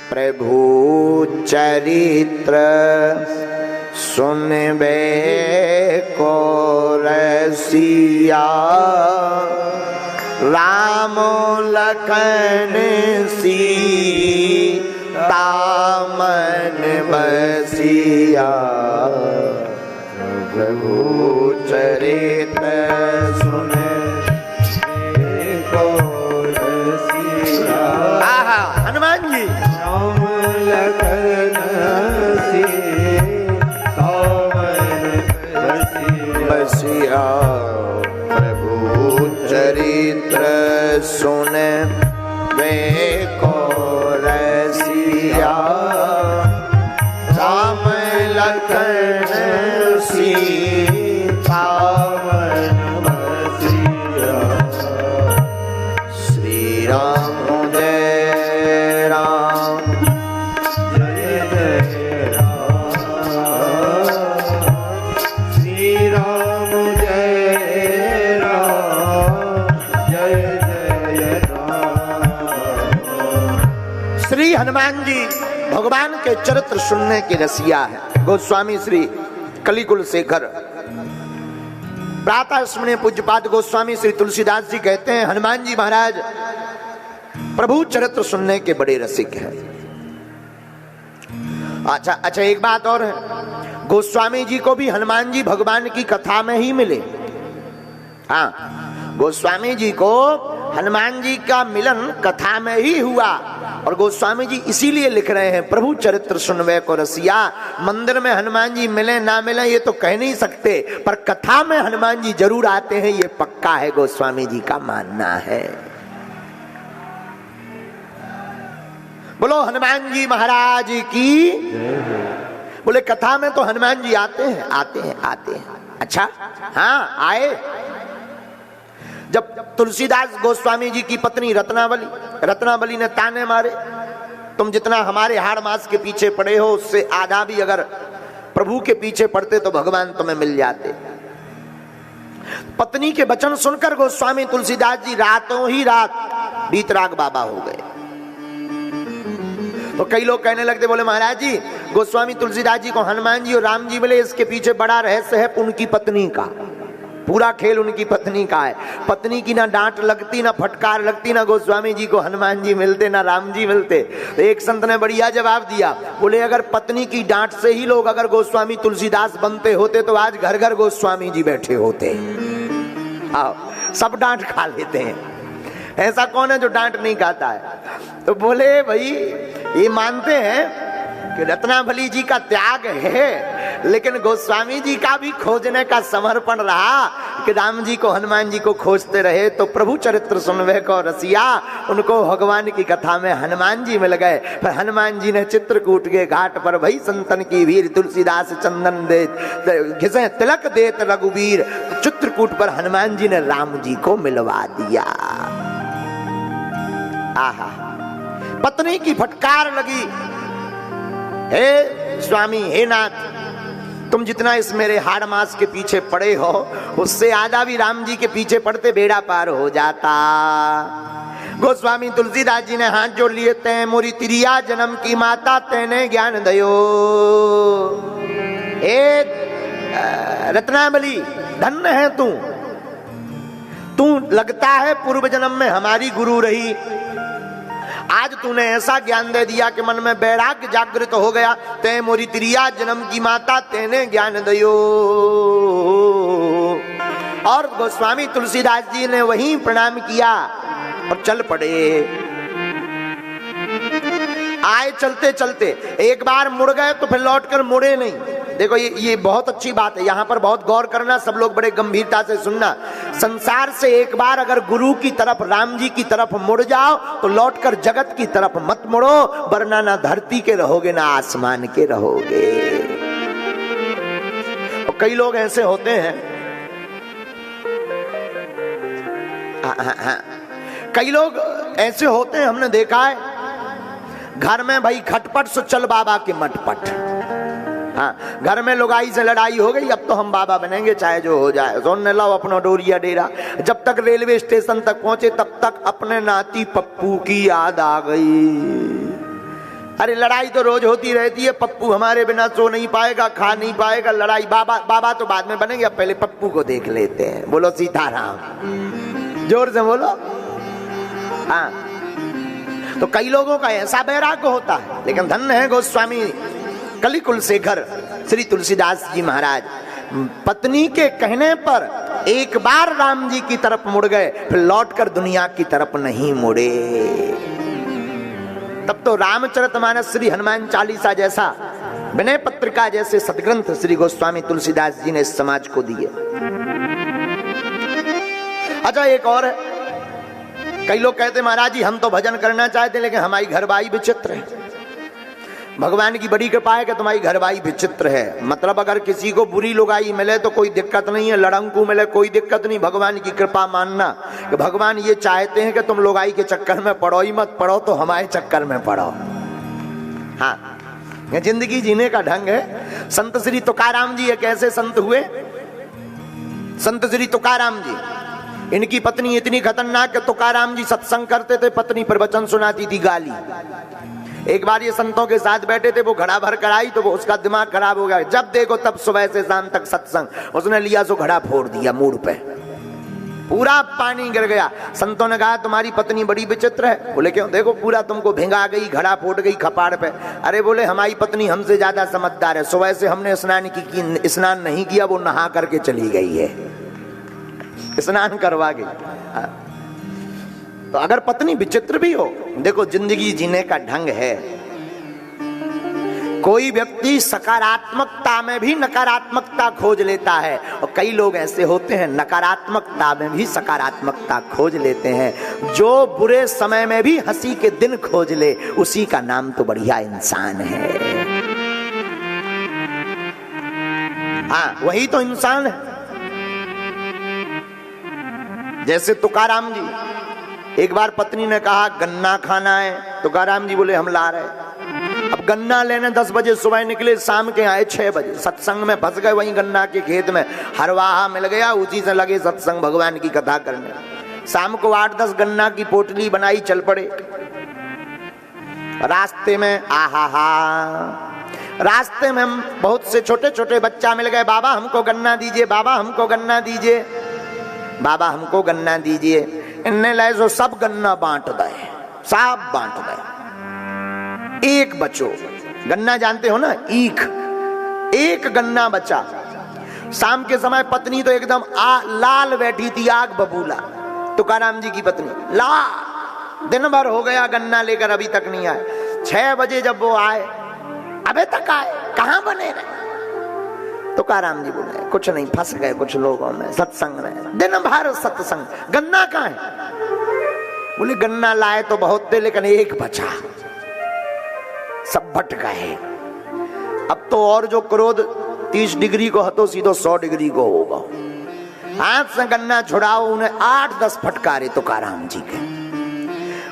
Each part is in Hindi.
प्रभु चरित्र सुनबे को रसिया, राम लखन सीता मन बसिया। प्रभु चरित्र सुनबे को रसिया। आहा, हनुमान जी राम लखन सीता मन बसिया। प्रभु चरित्र सुन वे को रसिया, राम लखन सीता मन बसिया। श्री राम जय राम जय जय राम, श्री राम जय राम, जय जय राम। श्री हनुमान जी भगवान के चरित्र सुनने के रसिया है। गोस्वामी श्री कलिकुल शेखर प्रातः स्मरणीय पूज्यपाद गोस्वामी श्री तुलसीदास जी कहते हैं, हनुमान जी महाराज प्रभु चरित्र सुनने के बड़े रसिक हैं। अच्छा, एक बात और है, गोस्वामी जी को भी हनुमान जी भगवान की कथा में ही मिले। हाँ, गोस्वामी जी को हनुमान जी का मिलन कथा में ही हुआ, और गोस्वामी जी इसीलिए लिख रहे हैं प्रभु चरित्र सुनवे को रसिया। मंदिर में हनुमान जी मिले ना मिले ये तो कह नहीं सकते, पर कथा में हनुमान जी जरूर आते हैं, ये पक्का है, गोस्वामी जी का मानना है। बोलो हनुमान जी महाराज की। बोले कथा में तो हनुमान जी आते हैं, आते हैं, आते हैं। अच्छा, हाँ आए। जब तुलसीदास गोस्वामी जी की पत्नी रत्नावली ने ताने मारे, तुम जितना हमारे हाड़ मास के पीछे पड़े हो उससे आधा भी अगर प्रभु के पीछे पड़ते तो भगवान तुम्हें मिल जाते। पत्नी के वचन सुनकर गोस्वामी तुलसीदास जी रातों ही रात बीतराग बाबा हो गए। तो कई लोग कहने लगते, बोले महाराज जी गोस्वामी तुलसीदास जी को हनुमान जी और राम जी मिले, इसके पीछे बड़ा रहस्य है उनकी पत्नी का। पूरा खेल उनकी पत्नी का है। पत्नी की ना डांट लगती, ना फटकार लगती, ना गोस्वामी जी को हनुमान जी मिलते, ना राम जी मिलते। तो एक संत ने बढ़िया जवाब दिया, बोले अगर पत्नी की डांट से ही लोग अगर गोस्वामी तुलसीदास बनते होते तो आज घर घर गोस्वामी जी बैठे होते। आओ, सब डांट खा लेते हैं, ऐसा कौन है जो डांट नहीं खाता है। तो बोले भाई ये मानते हैं कि रत्नावली जी का त्याग है, लेकिन गोस्वामी जी का भी खोजने का समर्पण रहा कि राम जी को हनुमान जी को खोजते रहे। तो प्रभु चरित्र सुनवे को रसिया, उनको भगवान की कथा में हनुमान जी मिल गए। पर हनुमान जी ने चित्रकूट के घाट पर भई संतन की वीर, तुलसीदास चंदन दे घिसे तिलक देत रघुवीर। तो चित्रकूट पर हनुमान जी ने राम जी को मिलवा दिया। आहा, पत्नी की फटकार लगी, हे स्वामी, हे नाथ, तुम जितना इस मेरे हाड़ मास के पीछे पड़े हो उससे आधा भी राम जी के पीछे पड़ते बेड़ा पार हो जाता। गोस्वामी तुलसीदास जी ने हाथ जोड़ लिए, तै मोरी तिरिया जन्म की माता तेने ज्ञान दयो। ए रत्नावली, धन्य है तू लगता है पूर्व जन्म में हमारी गुरु रही। आज तूने ऐसा ज्ञान दे दिया कि मन में वैराग्य जागृत हो गया। ते मोरी तिरिया जन्म की माता तेने ज्ञान दयो। और गोस्वामी तुलसीदास जी ने वहीं प्रणाम किया और चल पड़े। आए चलते चलते एक बार मुड़ गए तो फिर लौटकर मुड़े नहीं। देखो ये बहुत अच्छी बात है, यहाँ पर बहुत गौर करना, सब लोग बड़े गंभीरता से सुनना। संसार से एक बार अगर गुरु की तरफ, राम जी की तरफ मुड़ जाओ तो लौटकर जगत की तरफ मत मुड़ो, वरना ना धरती के रहोगे ना आसमान के रहोगे। और कई लोग ऐसे होते हैं, कई लोग ऐसे होते हैं, हमने देखा है घर में भाई खटपट सो चल बाबा के मटपट। हाँ, घर में लुगाई से लड़ाई हो गई, अब तो हम बाबा बनेंगे चाहे जो हो जाए, सोने लाओ अपना डोरिया डेरा। जब तक रेलवे स्टेशन तक पहुंचे तब तक अपने नाती पप्पू की याद आ गई। अरे लड़ाई तो रोज होती रहती है, पप्पू हमारे बिना सो नहीं पाएगा, खा नहीं पाएगा, लड़ाई बाबा तो बाद में बनेंगे, अब पहले पप्पू को देख लेते हैं। बोलो सीताराम, जोर से बोलो। हाँ, तो कई लोगों का ऐसा वैराग्य होता है, लेकिन धन्य है गोस्वामी कलिकुल शेखर श्री तुलसीदास जी महाराज, पत्नी के कहने पर एक बार राम जी की तरफ मुड़ गए, फिर लौटकर दुनिया की तरफ नहीं मुड़े। तब तो रामचरितमानस श्री हनुमान चालीसा जैसा, विनय पत्रिका जैसे सदग्रंथ श्री गोस्वामी तुलसीदास जी ने इस समाज को दिए। अच्छा, एक और है, कई लोग कहते महाराज जी हम तो भजन करना चाहते लेकिन हमारी घरवाई विचित्र है। भगवान की बड़ी कृपा है कि तुम्हारी घरवाई विचित्र है, मतलब अगर किसी को बुरी लुगाई मिले तो कोई दिक्कत नहीं है, लड़ंकू मिले कोई दिक्कत नहीं, भगवान की कृपा मानना कि भगवान ये चाहते हैं कि तुम लुगाई के चक्कर में पड़ो ही मत, पड़ो तो हमारे चक्कर में पड़ो। हाँ, ये जिंदगी जीने का ढंग है। संत श्री तुकाराम जी एक ऐसे संत हुए, संत श्री तुकाराम जी, इनकी पत्नी इतनी खतरनाक कि तुकाराम जी सत्संग करते थे, पत्नी प्रवचन सुनाती थी गाली। एक बार ये संतों के साथ बैठे थे, वो घड़ा भर कर आई तो वो उसका दिमाग खराब हो गया, जब देखो तब सुबह से शाम तक सत्संग, उसने लिया सो घड़ा फोड़ दिया मूड पे, पूरा पानी गिर गया। संतों ने कहा तुम्हारी पत्नी बड़ी विचित्र है। बोले क्यों? देखो पूरा तुमको भिंगा गई, घड़ा फूट गई कपाड़ पे। अरे बोले हमारी पत्नी हमसे ज्यादा समझदार है, सुबह से हमने स्नान नहीं किया, वो नहा करके चली गई है, स्नान करवा गई। तो अगर पत्नी विचित्र भी हो, देखो जिंदगी जीने का ढंग है। कोई व्यक्ति सकारात्मकता में भी नकारात्मकता खोज लेता है, और कई लोग ऐसे होते हैं नकारात्मकता में भी सकारात्मकता खोज लेते हैं। जो बुरे समय में भी हंसी के दिन खोज ले, उसी का नाम तो बढ़िया इंसान है। हाँ, वही तो इंसान है। जैसे तुकाराम जी, एक बार पत्नी ने कहा गन्ना खाना है, तुकाराम जी बोले हम ला रहे। अब गन्ना लेने 10 बजे सुबह निकले, शाम के आए 6 बजे, सत्संग में फंस गए वहीं गन्ना के खेत में, हरवाहा मिल गया, उसी से लगे सत्संग भगवान की कथा करने। शाम को 8-10 गन्ना की पोटली बनाई, चल पड़े। रास्ते में रास्ते में हम बहुत से छोटे छोटे बच्चा मिल गए, बाबा हमको गन्ना दीजिए, बाबा हमको गन्ना दीजिए, बाबा हमको गन्ना दीजिए। इनने लाए जो सब गन्ना बांट दे, सब बांट दे, एक बचो। गन्ना जानते हो ना, ईख, एक गन्ना बचा। शाम के समय पत्नी तो एकदम लाल बैठी थी, आग बबूला। तुकाराम जी की पत्नी लाल, दिन भर हो गया गन्ना लेकर अभी तक नहीं आए। 6 बजे जब वो आए, अबे तक आए, कहां बने रहे? तुकाराम जी बोले कुछ नहीं, फंस गए कुछ लोगों में, सत्संग में, दिन भर सत्संग। गन्ना कहां है? बोले गन्ना लाए तो बहुत थे लेकिन एक बचा, सब बट गए। अब तो और जो क्रोध 30 डिग्री को हतो सीधो 100 डिग्री को होगा। हाथ से गन्ना छुड़ाओ, उन्हें 8-10 फटकारे तुकाराम जी के,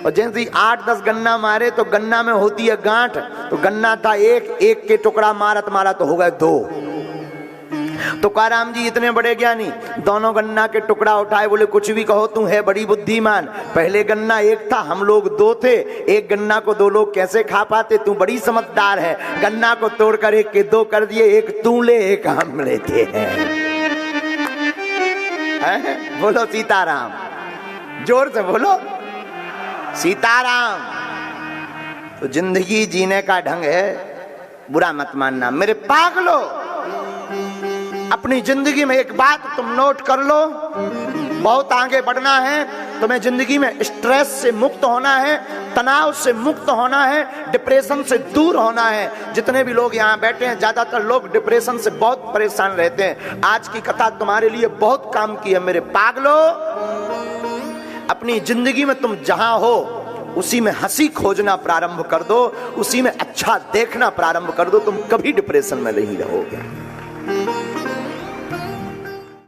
और जैसे ही 8-10 गन्ना मारे तो गन्ना में होती है गांठ, तो गन्ना था एक के टुकड़ा मारत मारा तो हो गए 2। तुकाराम जी इतने बड़े ज्ञानी, दोनों गन्ना के टुकड़ा उठाए, बोले कुछ भी कहो तू है बड़ी बुद्धिमान, पहले गन्ना एक था, हम लोग 2 थे, एक गन्ना को 2 लोग कैसे खा पाते, तू बड़ी समझदार है। गन्ना को तोड़कर 1 के 2 कर दिए, एक तू ले, एक हम लेते हैं। बोलो सीताराम, जोर से बोलो सीताराम। तो जिंदगी जीने का ढंग है, बुरा मत मानना मेरे पागलो। अपनी जिंदगी में एक बात तुम नोट कर लो, बहुत आगे बढ़ना है तुम्हें, जिंदगी में स्ट्रेस से मुक्त होना है, तनाव से मुक्त होना है, डिप्रेशन से दूर होना है। जितने भी लोग यहाँ बैठे हैं, ज्यादातर लोग डिप्रेशन से बहुत परेशान रहते हैं। आज की कथा तुम्हारे लिए बहुत काम की है मेरे पागलो। अपनी जिंदगी में तुम जहां हो उसी में हंसी खोजना प्रारंभ कर दो, उसी में अच्छा देखना प्रारंभ कर दो, तुम कभी डिप्रेशन में नहीं रहोगे।